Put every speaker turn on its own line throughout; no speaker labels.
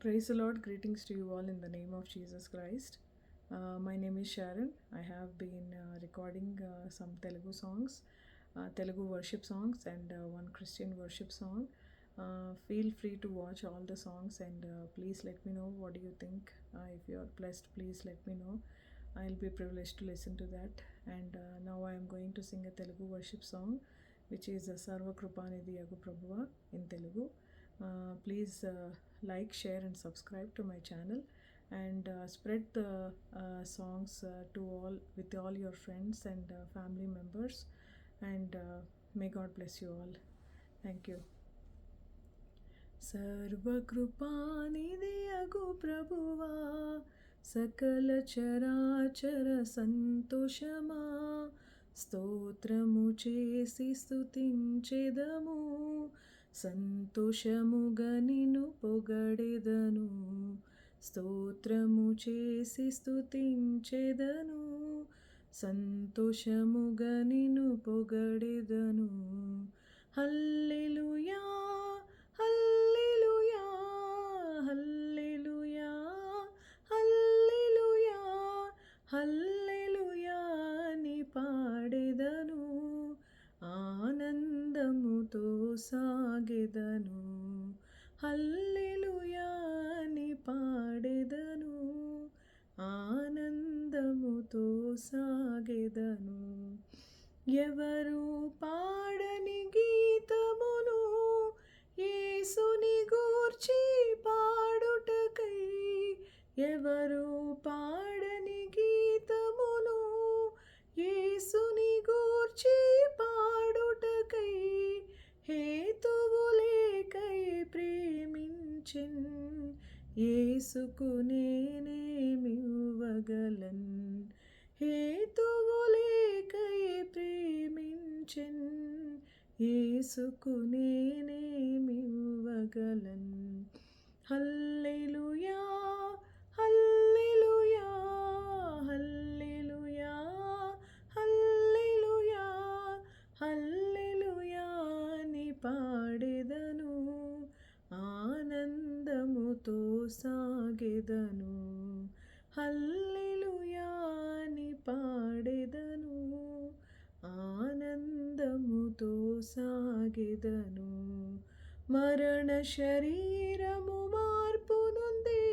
Praise the Lord. Greetings to you all in the name of Jesus Christ. My name is Sharon. I have been recording some Telugu songs, Telugu worship songs, and one Christian worship song. Feel free to watch all the songs and please let me know what do you think. If you are blessed, please let me know. I'll be privileged to listen to that. And now I am going to sing a Telugu worship song, which is Sarva Krupanidhi Yagu Prabhuva in Telugu. Please like, share, and subscribe to my channel, and spread the songs to all with all your friends and family members. And may God bless you all. Thank you. సర్వకృపానిధి అగు ప్రభువా, సకల చరాచర సంతోషమా, స్తోత్రము చేసి స్తుతించెదము, సంతోషముగా నిన్ను పొగడెదను. స్తోత్రము చేసి స్తుతించెదను, సంతోషముగా నిన్ను పొగడెదను. హల్లెలూయా హల్లెలూయా హల్లెలూయా హల్లెలూయా హల్లెలూయా అని పాడెదను, ఆనందముతో సాగెదను. హల్లెలూయా అని పాడెదను, ఆనందముతో సాగెదను. ఎవరు పాడని గీతమును యేసుని గూర్చి పాడుటకై, ఎవరు పాడని గీతమును యేసుని గూర్చి పాడుటకై, హేతువు లేకై ప్రేమించెన్ యేసుకు నేనేమివ్వగలన్. హేతువు లేకై ప్రేమించెన్ యేసుకు నేనేమివ్వగలన్. హల్లెలూయా హల్లెలూయా హల్లెలూయా హల్లెలూయా హల్లెలూయా అని పాడెదను, ఆనందముతో సాగెదను. హల్లెలూయా అని పాడెదను, ఆనందముతో సాగెదను. మరణ శరీరము మార్పు నొంది,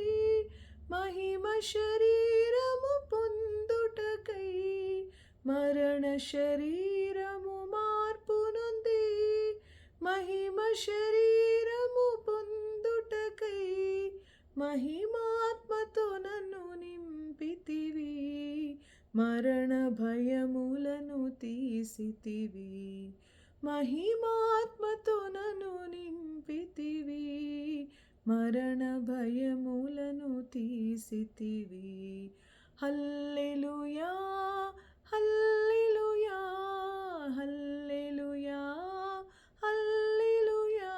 మహిమ శరీరము పొందుటకై, మరణ శరీరము మార్పు నొంది, మహిమ శరీరము పొందుటకై, మహిమాత్మతో నన్ను నింపితివి, మరణ భయములను తీసితివి. మహిమాత్మతో నన్ను నింపితివి, మరణ భయములను తీసితివి. హల్లెలూయా హల్లెలూయా హల్లెలూయా హల్లెలూయా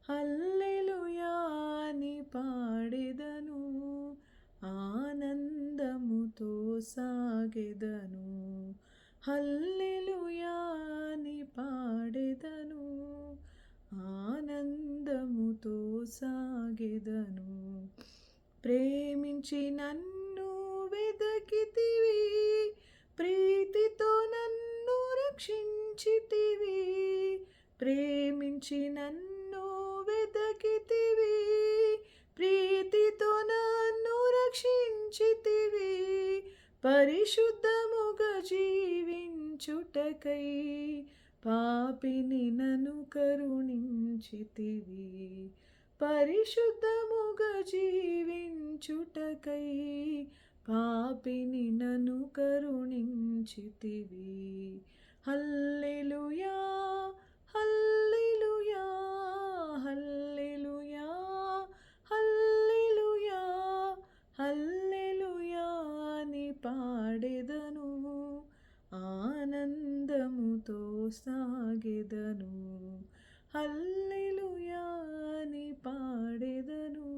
హల్లెలూయా అని పాడెదను, ఆనందముతో సాగెదను. హల్లెలూయా అని పాడెదను, ఆనందముతో సాగెదను. ప్రేమించి నన్ను వెదకితివి, ప్రీతితో నన్ను రక్షించితివి. ప్రేమించి నన్ను వెదకితివి, ప్రీతితో నన్ను రక్షించితివి. పరిశుద్ధముగా జీవించుటకై, పాపిని నన్ను కరుణించితివి. పరిశుద్ధముగా జీవించుటకై, పాపిని నన్ను కరుణించితివి. హల్లెలూయా హల్లెలూయా హల్లెలూయా హల్లెలూయా హల్లెలూయా అని పాడెదను, ఆనందముతో సాగెదను. హల్లెలూయా అని పాడెదను,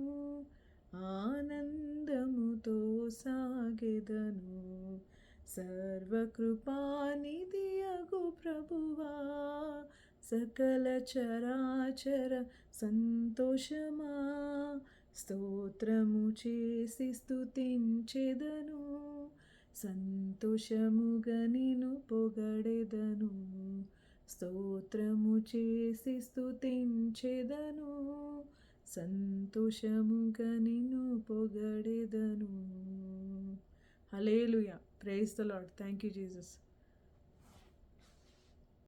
ఆనందముతో సాగెదను. సర్వకృపానిధి అగు ప్రభువా, సకల చరాచర సంతోషమా, స్తోత్రము చేసి స్తుతించెదను, సంతోషముగా నిన్ను పొగడెదను. స్తోత్రము చేసి స్తుతించెదను, సంతోషముగా నిన్ను పొగడెదను. Hallelujah. Praise the Lord. Thank you Jesus.